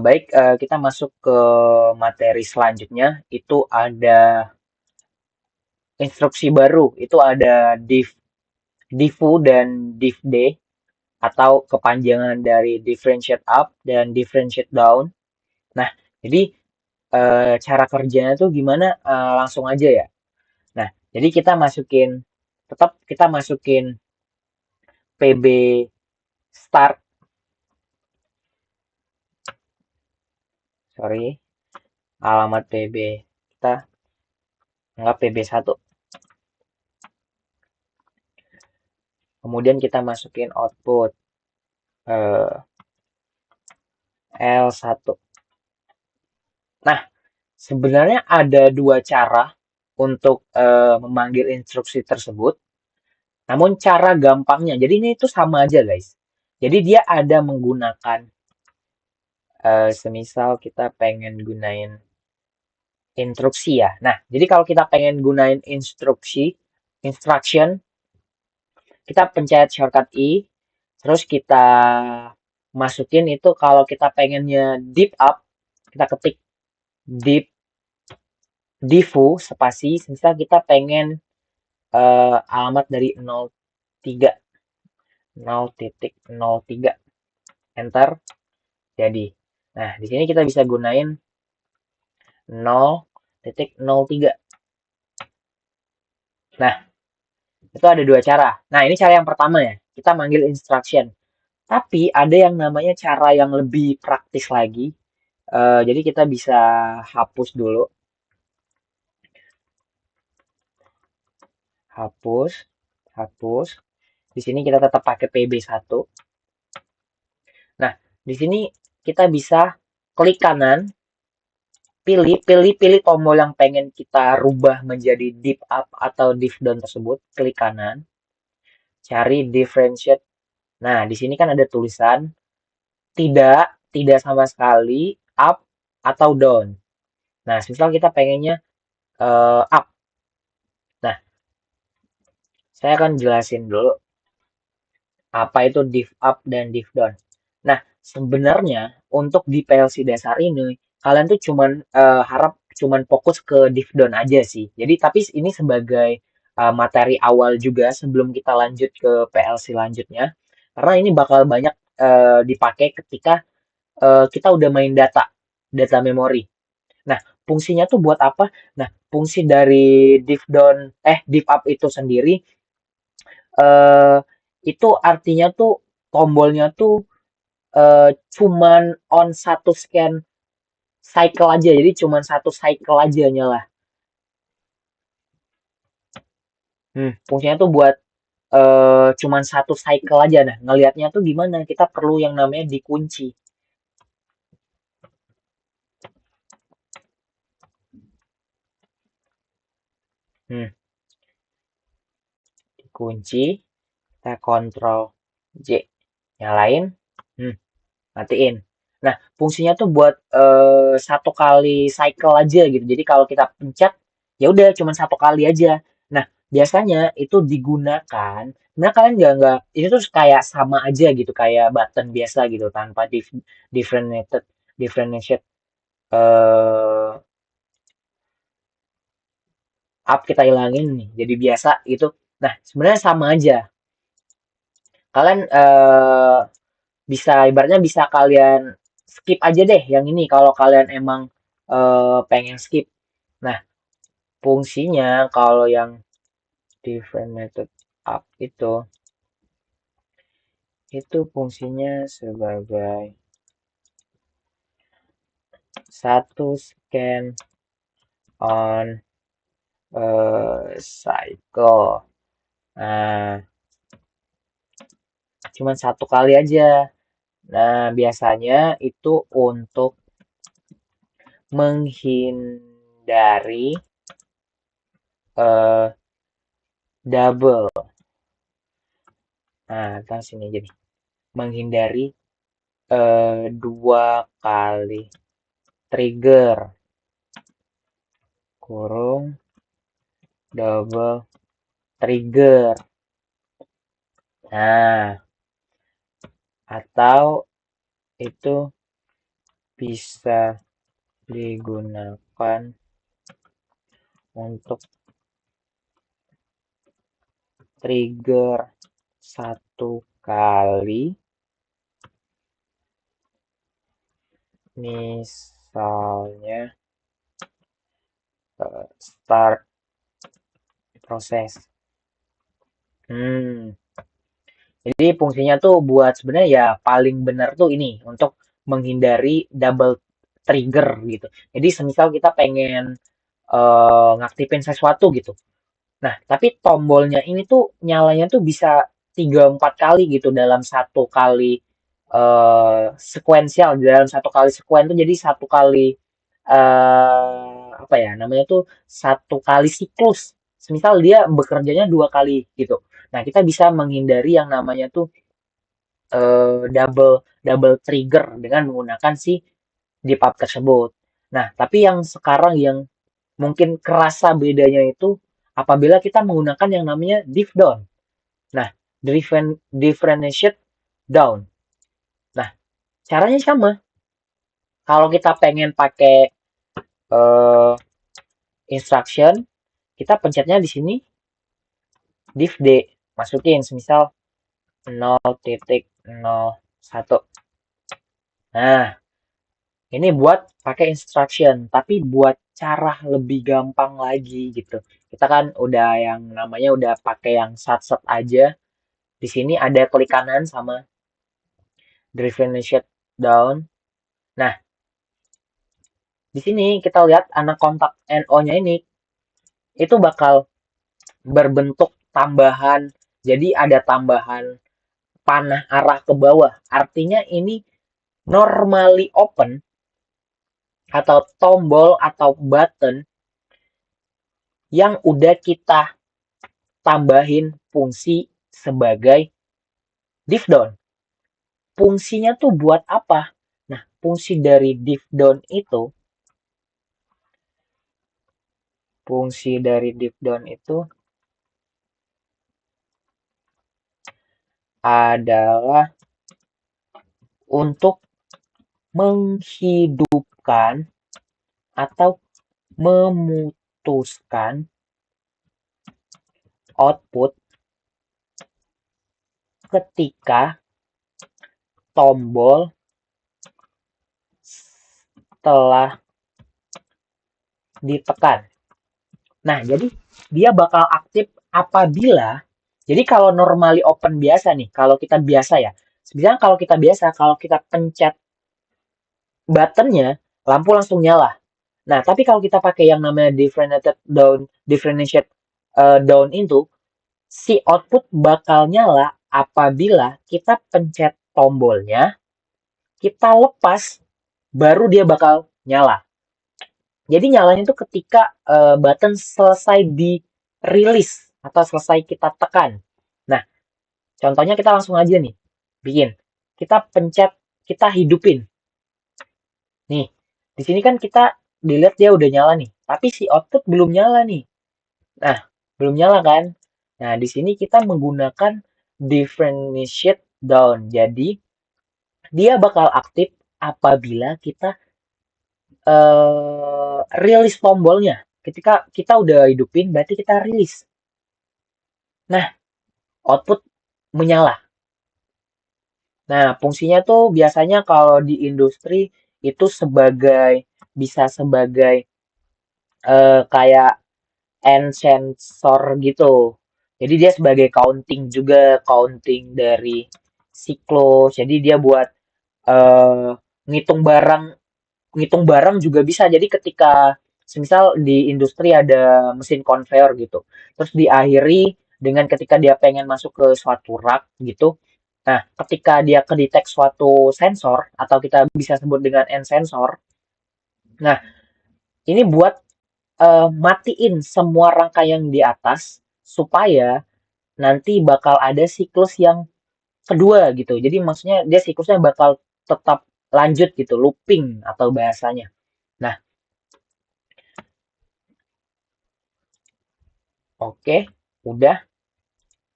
Baik, kita masuk ke materi selanjutnya. Itu ada instruksi baru. Itu ada divu dan divd atau kepanjangan dari differentiate up dan differentiate down. Nah, jadi cara kerjanya tuh gimana? Langsung aja ya. Nah, jadi tetap kita masukin PB start, sorry, alamat PB kita anggap PB1. Kemudian kita masukin output eh, L1. Nah, sebenarnya ada dua cara untuk memanggil instruksi tersebut. Namun cara gampangnya, jadi ini itu sama aja guys. Jadi dia ada menggunakan, semisal kita pengen gunain instruksi ya. Nah, jadi kalau kita pengen gunain instruction, kita pencet shortcut I, terus kita masukin itu kalau kita pengennya deep up, kita ketik deep divu spasi, misal kita pengen alamat dari 03, 0.03, enter, jadi. Nah, di sini kita bisa gunain 0.03. Nah, itu ada dua cara. Nah, ini cara yang pertama ya. Kita manggil instruction. Tapi ada yang namanya cara yang lebih praktis lagi. Jadi kita bisa hapus dulu. Hapus. Hapus. Di sini kita tetap pakai PB1. Nah, di sini kita bisa klik kanan, pilih tombol yang pengen kita rubah menjadi deep up atau deep down tersebut, klik kanan, cari differentiate. Nah, di sini kan ada tulisan tidak sama sekali up atau down. Nah, misal kita pengennya up. Nah, saya akan jelasin dulu apa itu div up dan div down. Nah, sebenarnya untuk di PLC dasar ini kalian tuh harap cuman fokus ke div down aja sih. Jadi tapi ini sebagai materi awal juga sebelum kita lanjut ke PLC lanjutnya. Karena ini bakal banyak dipakai ketika kita udah main data memori. Nah, fungsinya tuh buat apa? Nah, fungsi dari div up itu sendiri eh itu artinya tuh tombolnya tuh cuman on satu scan cycle aja. Jadi cuman satu cycle aja nyala. Fungsinya tuh buat cuman satu cycle aja. Nah, ngelihatnya tuh gimana? Kita perlu yang namanya dikunci. Hmm, dikunci, kita kontrol J. Nyalain, hmm, matiin. Nah, fungsinya tuh buat satu kali cycle aja gitu. Jadi kalau kita pencet, ya udah cuma satu kali aja. Nah, biasanya itu digunakan. Nah, kalian nggak ini tuh kayak sama aja gitu, kayak button biasa gitu, tanpa differentiated differentiate eh up kita hilangin nih, jadi biasa gitu. Nah, sebenarnya sama aja. Kalian bisa ibaratnya bisa kalian skip aja deh yang ini kalau kalian emang pengen skip. Nah, fungsinya kalau yang different method up itu fungsinya sebagai satu scan on cycle. Nah, cuma satu kali aja. Nah, biasanya itu untuk menghindari eh, double. Nah, kita sini jadi menghindari dua kali trigger kurung double trigger. Nah, atau itu bisa digunakan untuk trigger satu kali, misalnya start proses. Jadi fungsinya tuh buat sebenarnya ya paling benar tuh ini untuk menghindari double trigger gitu. Jadi semisal kita pengen ngaktifin sesuatu gitu. Nah, tapi tombolnya ini tuh nyalanya tuh bisa 3-4 kali gitu dalam satu kali sekuensial. Dalam satu kali sekuen tuh jadi satu kali apa ya namanya tuh satu kali siklus. Semisal dia bekerjanya 2 kali gitu. Nah, kita bisa menghindari yang namanya tuh double double trigger dengan menggunakan si deep up tersebut. Nah, tapi yang sekarang yang mungkin kerasa bedanya itu apabila kita menggunakan yang namanya diff down. Nah, differentiate down. Nah, caranya sama. Kalau kita pengen pakai uh, instruction, kita pencetnya di sini diff D. Masukin semisal 0.01. Nah, ini buat pakai instruction, tapi buat cara lebih gampang lagi gitu. Kita kan udah yang namanya udah pakai yang sat-set aja. Di sini ada klik kanan sama differentiate down. Nah, di sini kita lihat anak kontak NO-nya ini itu bakal berbentuk tambahan. Jadi ada tambahan panah arah ke bawah. Artinya ini normally open atau tombol atau button yang udah kita tambahin fungsi sebagai diff down. Fungsinya tuh buat apa? Nah, fungsi dari diff down itu adalah untuk menghidupkan atau memutuskan output ketika tombol telah ditekan. Nah, jadi dia bakal aktif apabila, jadi kalau normally open biasa nih, kalau kita biasa ya, sebenarnya kalau kita pencet buttonnya, lampu langsung nyala. Nah, tapi kalau kita pakai yang namanya differentiate down itu, si output bakal nyala apabila kita pencet tombolnya, kita lepas, baru dia bakal nyala. Jadi nyalanya itu ketika button selesai di rilis atau selesai kita tekan. Nah, contohnya kita langsung aja nih, bikin. Kita pencet, kita hidupin. Nih, di sini kan kita dilihat dia udah nyala nih, tapi si output belum nyala nih. Nah, belum nyala kan? Nah, di sini kita menggunakan differentiate down. Jadi, dia bakal aktif apabila kita rilis tombolnya. Ketika kita udah hidupin, berarti kita rilis. Nah, output menyala. Nah, fungsinya tuh biasanya kalau di industri itu bisa sebagai kayak end sensor gitu. Jadi dia sebagai counting juga, counting dari siklus. Jadi dia buat eh, ngitung barang, ngitung barang juga bisa. Jadi ketika semisal di industri ada mesin conveyor gitu, terus diakhiri dengan ketika dia pengen masuk ke suatu rak gitu. Nah, ketika dia kedetek suatu sensor atau kita bisa sebut dengan end sensor. Nah, ini buat matiin semua rangkaian di atas supaya nanti bakal ada siklus yang kedua gitu. Jadi maksudnya dia siklusnya bakal tetap lanjut gitu, looping atau bahasanya. Nah, oke, udah.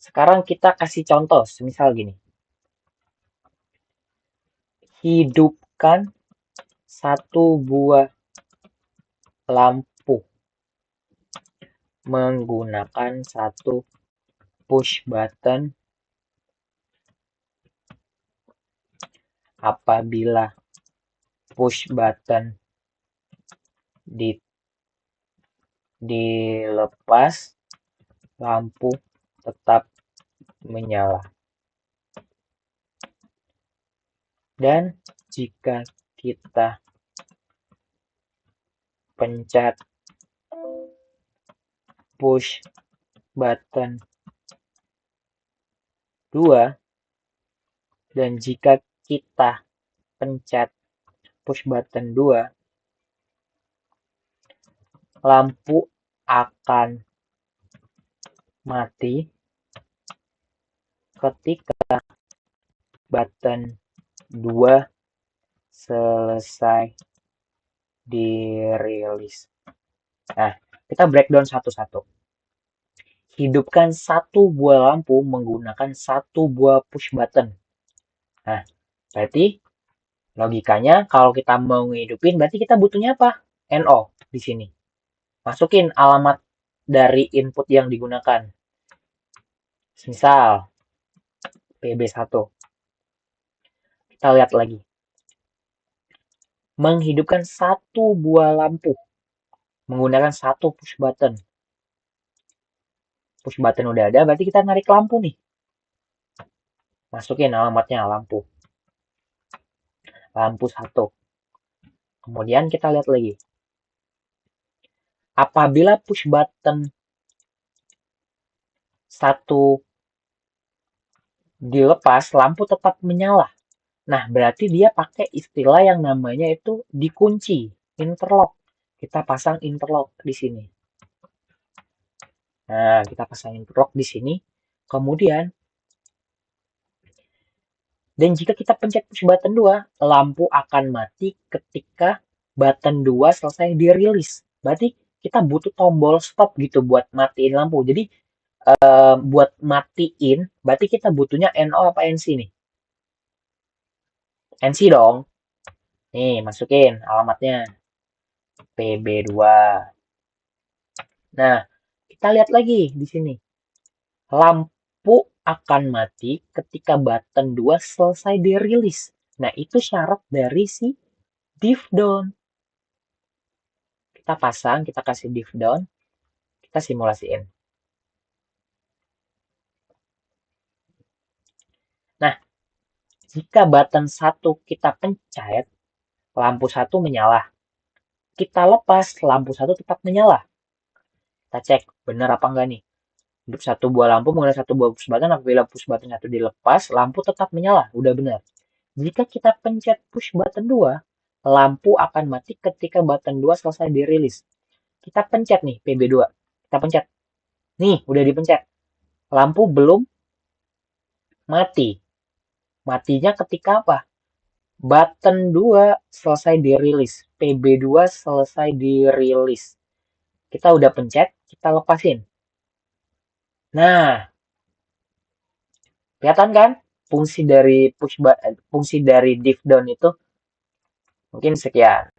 Sekarang kita kasih contoh, semisal gini. Hidupkan satu buah lampu menggunakan satu push button apabila push button dilepas, lampu tetap menyala. Dan jika kita pencet push button 2 dan jika kita pencet push button 2, lampu akan mati ketika button 2 selesai dirilis. Nah, kita breakdown satu-satu. Hidupkan satu buah lampu menggunakan satu buah push button. Nah, berarti logikanya kalau kita mau ngehidupin berarti kita butuhnya apa? NO di sini. Masukin alamat dari input yang digunakan. Misal PB1. Kita lihat lagi. Menghidupkan satu buah lampu menggunakan satu push button. Push button udah ada, berarti kita narik lampu nih. Masukin alamatnya lampu. Lampu 1. Kemudian kita lihat lagi. Apabila push button 1 dilepas, lampu tetap menyala. Nah, berarti dia pakai istilah yang namanya itu dikunci, interlock. Kita pasang interlock di sini. Nah, kita pasang interlock di sini. Kemudian, dan jika kita pencet push button 2, lampu akan mati ketika button 2 selesai dirilis. Berarti kita butuh tombol stop gitu buat matiin lampu. Jadi, buat matiin, berarti kita butuhnya NO apa NC nih? NC dong. Nih, masukin alamatnya. PB2. Nah, kita lihat lagi di sini. Lampu akan mati ketika button 2 selesai dirilis. Nah, itu syarat dari si div down. Kita pasang, kita kasih div down, kita simulasiin. Nah, jika button 1 kita pencet, lampu 1 menyala. Kita lepas, lampu 1 tetap menyala. Kita cek, benar apa enggak nih? Hidup satu buah lampu menggunakan satu buah push button, apabila push button 1 dilepas, lampu tetap menyala. Udah benar. Jika kita pencet push button 2, lampu akan mati ketika button 2 selesai dirilis. Kita pencet nih, PB2. Kita pencet. Nih, udah dipencet. Lampu belum mati. Matinya ketika apa? Button 2 selesai dirilis. PB2 selesai dirilis. Kita udah pencet, kita lepasin. Nah, kelihatan kan? Fungsi dari div down itu. Mungkin sekian.